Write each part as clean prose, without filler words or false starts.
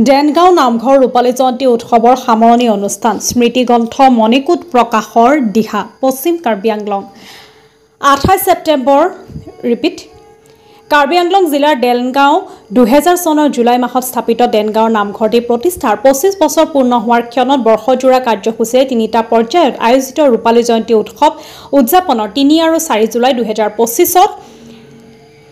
ডেনগাঁও নামঘৰ ৰূপালী জয়ন্তী উৎসৱৰ সামৰণি অনুষ্ঠান স্মৃতিগ্ৰন্থ মণিকূট প্ৰকাশৰ দিহা পশ্চিম কাৰ্বি আংলং 28 ছেপ্টেম্বৰ কাৰ্বি আংলং জিলাৰ ডেনগাঁও 2000 চনৰ জুলাই মাহত স্থাপিত ডেনগাঁৱৰ নামঘৰটি প্ৰতিষ্ঠাৰ 25 বছৰ পূৰ্ণ হোৱাৰ ক্ষণত বৰ্ষজোৰা কাৰ্যসূচীৰে তিনিটা পৰ্যায়ত আয়োজিত ৰূপালী জয়ন্তী উৎসৱ উদযাপনৰ 3 আৰু 4 জুলাই 2025ত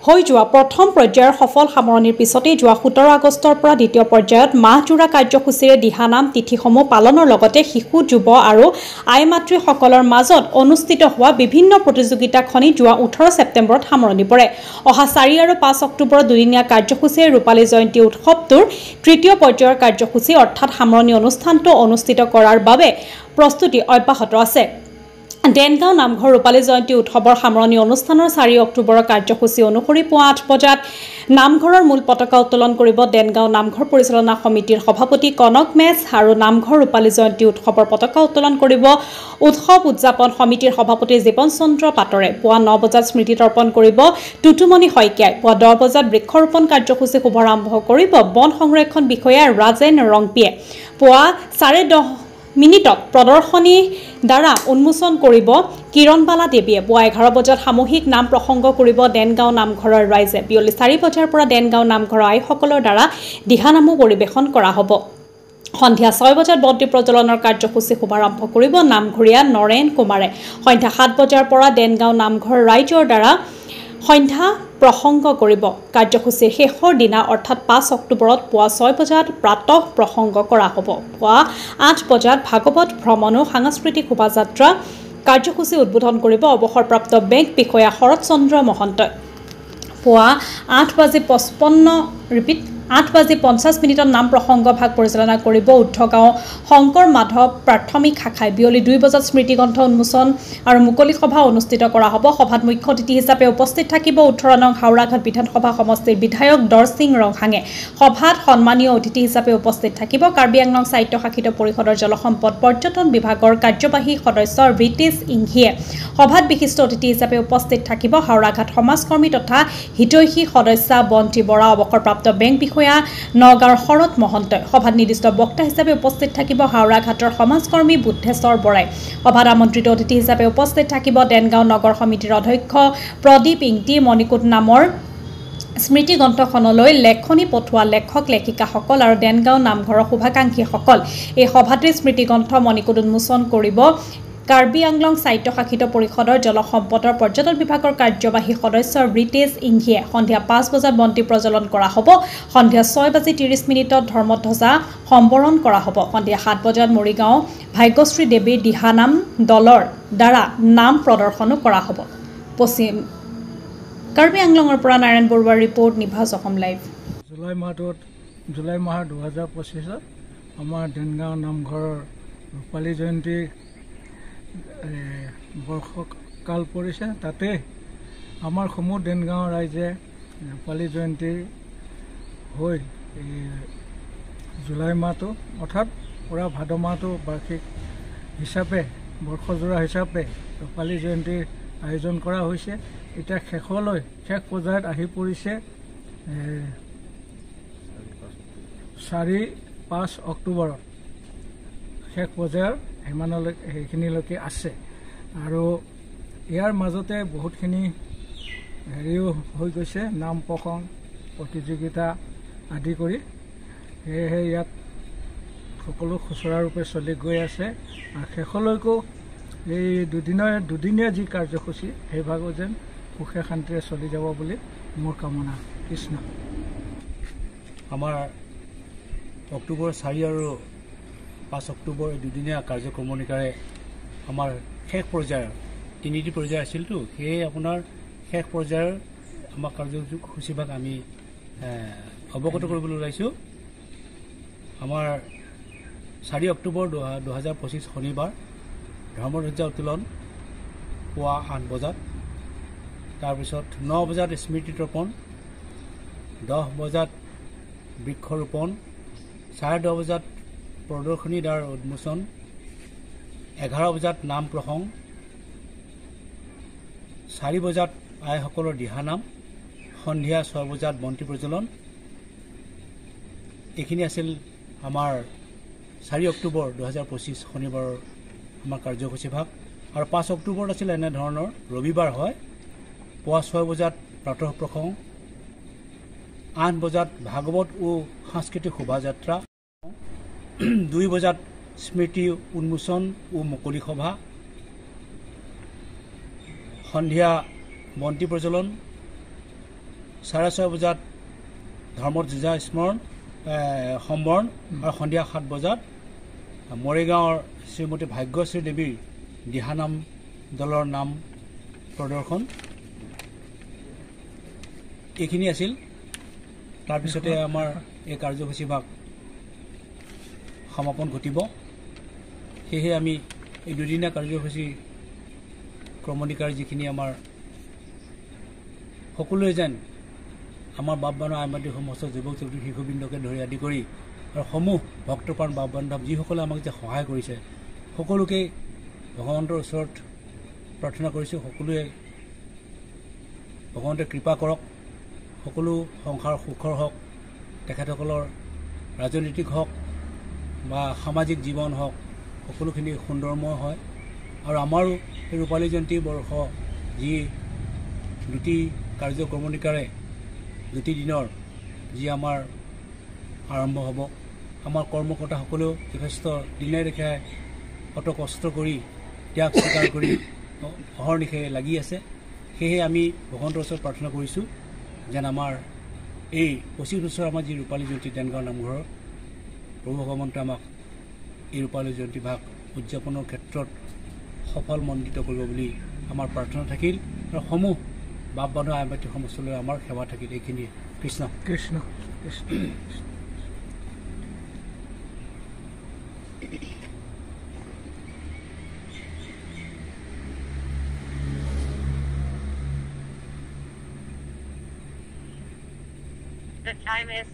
হৈ যোৱা প্ৰথম পৰ্যায়ৰ সফল সামৰণিৰ পিছতে যোৱা 17 আগষ্টৰ পৰা দ্বিতীয় পৰ্যায়ত মাহজোৰা কাৰ্যসূচীৰে দিহানাম তিথিসমূহ পালনৰ লগতে শিশু যুৱ আৰু আই মাতৃসকলৰ মাজত অনুষ্ঠিত হোৱা বিভিন্ন প্ৰতিযোগিতাখনি যোৱা 18 ছেপ্টেম্বৰত সামৰণি পৰে। অহা 4 আৰু 5 অক্টোবৰত দুদিনীয়া কাৰ্যসূচীৰে ৰূপালী জয়ন্তী উৎসৱটোৰ তৃতীয় পৰ্যায়ৰ কাৰ্যসূচী অৰ্থাৎ সামৰণি অনুষ্ঠানটো অনুষ্ঠিত কৰাৰ বাবে প্ৰস্তুতি অব্যাহত আছে। ডেনগাঁও নামঘৰ ৰূপালী জয়ন্তী উৎসৱৰ সামৰণি অনুষ্ঠানৰ 4 অক্টোবৰৰ কাৰ্যসূচী অনুসৰি পুৱা 8 বজাত নামঘৰৰ মূল পতাকা উত্তোলন কৰিব ডেনগাঁও নামঘৰ পৰিচালনা সমিতিৰ সভাপতি কনক মেছ আৰু নামঘৰ ৰূপালী জয়ন্তী উৎসৱৰ পতাকা উত্তোলন কৰিব উৎসৱ উদযাপন সমিতিৰ সভাপতি জীৱন চন্দ্ৰ পাটৰে। পুৱা 9 বজাত স্মৃতি তৰ্পণ কৰিব টুটুমণি শইকীয়াই। পুৱা 10 বজাত বৃক্ষৰোপণ কাৰ্যসূচী শুভাৰম্ভ কৰিব বন সংৰক্ষণ বিষয়া ৰাজেন ৰংপিয়ে। পুৱা 10:30 মিনিটত প্ৰদৰ্শনী দ্বাৰা উন্মোচন কৰিব কিৰণবালা দেৱীয়ে। পুৱা 11 বজাত সামূহিক নাম প্ৰসংগ কৰিব ডেনগাঁও নামঘৰৰ ৰাইজে। বিয়লি 4 বজাৰ পৰা ডেনগাঁও নামঘৰৰ আইসকলৰ দ্বাৰা দিহানামো পৰিৱেশন কৰা হ'ব। সন্ধিয়া 6 বজাত বন্তি প্ৰজ্বলনৰ কাৰ্যসূচী শুভাৰম্ভ কৰিব নামঘৰীয়া নৰেন কুমাৰে। সন্ধিয়া 7 বজাৰ পৰা ডেনগাঁও নামঘৰ ৰাইজৰ দ্বাৰা সন্ধ্যা প্ৰসংগ কৰিব। কাৰ্যসূচীৰ শেষৰ দিনা অৰ্থাৎ 5 অক্টোবৰত পুৱা 6 বজাত প্ৰাতঃ প্ৰসংগ কৰা হ'ব। পুৱা 8 বজাত ভাগৱত ভ্ৰমণো সাংস্কৃতিক শোভাযাত্ৰা কাৰ্যসূচী উদ্বোধন কৰিব অৱসৰপ্ৰাপ্ত বেংক বিষয়া শৰৎ চন্দ্ৰ মহন্তই। পুৱা 8:50 মিনিটত নাম প্ৰসংগ ভাগ পৰিচালনা কৰিব উদ্ধগাঁও শংকৰ মাধৱ প্ৰাথমিক শাখাই। বিয়লি 2 বজাত স্মৃতিগ্ৰন্থ উন্মোচন আৰু মুকলি সভা অনুষ্ঠিত কৰা হ'ব। সভাত মুখ্য অতিথি হিচাপে উপস্থিত থাকিব 18 নং হাওৰাঘাট বিধানসভা সমষ্টিৰ বিধায়ক দৰসিং ৰংহাঙে। সভাত সন্মানীয় অতিথি হিচাপে উপস্থিত থাকিব কাৰ্বি আংলং স্বায়ত্ব শাসিত পৰিষদৰ জলসম্পদ পৰ্যটন বিভাগৰ কাৰ্যবাহী সদস্য ৰিতেশ ইংহিয়ে। সভাত বিশিষ্ট অতিথি হিচাপে উপস্থিত থাকিব হাওৰাঘাট সমাজকৰ্মী তথা হিতৈষী সদস্য বন্তি বৰা অৱসৰপ্ৰাপ্ত বেংক বিষয়া নগাঁৱৰ শৰৎ মহন্তই। সভাত নিৰ্দিষ্ট বক্তা হিচাপে উপস্থিত থাকিব হাওৰাঘাটৰ সমাজকৰ্মী বুদ্ধেশ্বৰ বৰাই। সভাত আমন্ত্ৰিত অতিথি হিচাপে উপস্থিত থাকিব ডেনগাঁও নগৰ সমিতিৰ অধ্যক্ষ প্ৰদীপ ইংতি। মণিকূট নামৰ স্মৃতিগ্ৰন্থখনলৈ লেখনি পঠোৱা লেখক লেখিকাসকল আৰু ডেনগাঁও নামঘৰৰ শুভাকাংক্ষীসকল। এই সভাতে স্মৃতিগ্ৰন্থ মণিকূট উন্মোচন কৰিব কাৰ্বি আংলং স্বায়ত্তশাসিত পৰিষদৰ জলসম্পদৰ পৰ্যটন বিভাগৰ কাৰ্যবাহী সদস্য ৰিতেশ ইংহিয়ে। সন্ধিয়া 5 বজাত বন্তি প্ৰজ্বলন কৰা হ'ব। সন্ধিয়া 6:30 ধৰ্মধ্বজা সম্বৰণ কৰা হ'ব। সন্ধিয়া 7 বজাত মৰিগাঁও ভাগ্যশ্ৰী দেৱীৰ দিহানাম দলৰ দ্বাৰা নাম প্ৰদৰ্শনো কৰা হ'ব। পশ্চিম কাৰ্বি আংলঙৰ পৰা নাৰায়ণ বৰুৱাৰ ৰিপৰ্ট নিভাজ অসম লাইভ। জুলাই মাহৰ 2025 আমাৰ ডেনগাঁও নামঘৰৰ ৰূপালী জয়ন্তী বৰ্ষকাল পৰিছে। তাতে আমাৰ সমূহ ডেনগাঁৱৰ ৰাইজে ৰূপালী জয়ন্তী হৈ জুলাই মাহটো অৰ্থাৎ পূৰা ভাদ মাহটো বাৰ্ষিক হিচাপে বৰ্ষজোৰা হিচাপে ৰূপালী জয়ন্তীৰ আয়োজন কৰা হৈছে। এতিয়া শেষ পৰ্যায়ত আহি পৰিছে 4-5 অক্টোবৰত শেষ পৰ্যায়ৰ সেইখিনিলৈকে আছে আৰু ইয়াৰ মাজতে বহুতখিনি হেৰিও হৈ গৈছে নাম প্ৰসংগ প্ৰতিযোগিতা আদি কৰি। সেয়েহে ইয়াত সকলো সুচৰাৰূপে চলি গৈ আছে আৰু শেষলৈকো এই দুদিনীয়া যি কাৰ্যসূচী সেইভাগো যেন সুখে শান্তিৰে চলি যাব বুলি মোৰ কামনা। কৃষ্ণ। আমাৰ অক্টোবৰ 4 আৰু 5 অক্টোবৰ দুদিনীয়া কাৰ্যক্ৰমণিকাৰে আমাৰ শেষ পৰ্যায়ৰ 3টি পৰ্যায় আছিলতো, সেয়ে আপোনাৰ শেষ পৰ্যায়ৰ আমাৰ কাৰ্যসূচীভাগ আমি অৱগত কৰিবলৈ ওলাইছোঁ। আমাৰ 4 অক্টোবৰ 2025 শনিবাৰ ধৰ্মধ্বজা উত্তোলন পুৱা 8 বজাত। তাৰপিছত 9 বজাত স্মৃতি তৰ্পণ, 10 বজাত বৃক্ষৰোপণ, 10:30 বজাত প্ৰদৰ্শনী দ্বাৰ উন্মোচন, 11 বজাত নাম প্ৰসংগ, 4 বজাত আইসকলৰ দিহানাম, সন্ধিয়া 6 বজাত বন্তি প্ৰজ্বলন, এইখিনি আছিল আমাৰ 4 অক্টোবৰ 2025 শনিবাৰৰ আমাৰ কাৰ্যসূচী ভাগ। আৰু 5 অক্টোবৰত আছিল এনেধৰণৰ ৰবিবাৰ হয়, পুৱা 6 বজাত প্ৰাতঃ প্ৰসংগ, 8 বজাত ভাগৱত ও সাংস্কৃতিক শোভাযাত্ৰা, 2 বজাত স্মৃতি উন্মোচন ও মুকলি সভা, সন্ধিয়া বন্তি প্ৰজ্বলন, 6:30 বজাত ধৰ্মধ্বজা স্মৰণ সম্বৰণ, আৰু সন্ধিয়া 7 বজাত মৰিগাঁৱৰ শ্ৰীমতী ভাগ্যশ্ৰী দেৱীৰ দিহানাম দলৰ নাম প্ৰদৰ্শন। এইখিনি আছিল। তাৰপিছতে আমাৰ এই কাৰ্যসূচী ভাগ সমাপন ঘটিব। সেয়েহে আমি এই দুদিনীয়া কাৰ্যসূচী ক্ৰমণিকাৰ যিখিনি আমাৰ সকলোৱে যেন আমাৰ বাপ বান্ধৱ আইমাতৃ সমস্ত যুৱক যুৱতী শিশুবৃন্দকে ধৰি আদি কৰি আৰু সমূহ ভক্তপ্ৰাণ বাপ বান্ধৱ যিসকলে আমাক যে সহায় কৰিছে সকলোকে ভগৱন্তৰ ওচৰত প্ৰাৰ্থনা কৰিছোঁ, সকলোৱে ভগৱন্তে কৃপা কৰক, সকলো সংসাৰ সুখৰ হওক, তেখেতসকলৰ ৰাজনৈতিক হওক বা সামাজিক জীৱন হওক সকলোখিনি সুন্দৰময় হয়। আৰু আমাৰো এই ৰূপালী জয়ন্তী বৰ্ষ যি দুটি কাৰ্যক্ৰমণিকাৰে দুটি দিনৰ যি আমাৰ আৰম্ভ হ'ব, আমাৰ কৰ্মকৰ্তাসকলেও যথেষ্ট দিনে নিশাই অত কষ্ট কৰি ত্যাগ স্বীকাৰ কৰি অহৰ্নিশে লাগি আছে। সেয়েহে আমি ভগৱন্তৰ ওচৰত প্ৰাৰ্থনা কৰিছোঁ যেন আমাৰ এই 25 বছৰ আমাৰ যি ৰূপালী জয়ন্তী দেনগাঁও নামঘৰৰ প্ৰভু ভগৱন্তে আমাক এই ৰূপালী জয়ন্তী ভাগ উদযাপনৰ ক্ষেত্ৰত সফল মণ্ডিত কৰিব বুলি আমাৰ প্ৰাৰ্থনা থাকিল। আৰু সমূহ বাপ বান্ধৱ আইমাতৃ সমস্তলৈ আমাৰ সেৱা থাকিল। এইখিনিয়ে। Krishna Krishna Krishna. The time is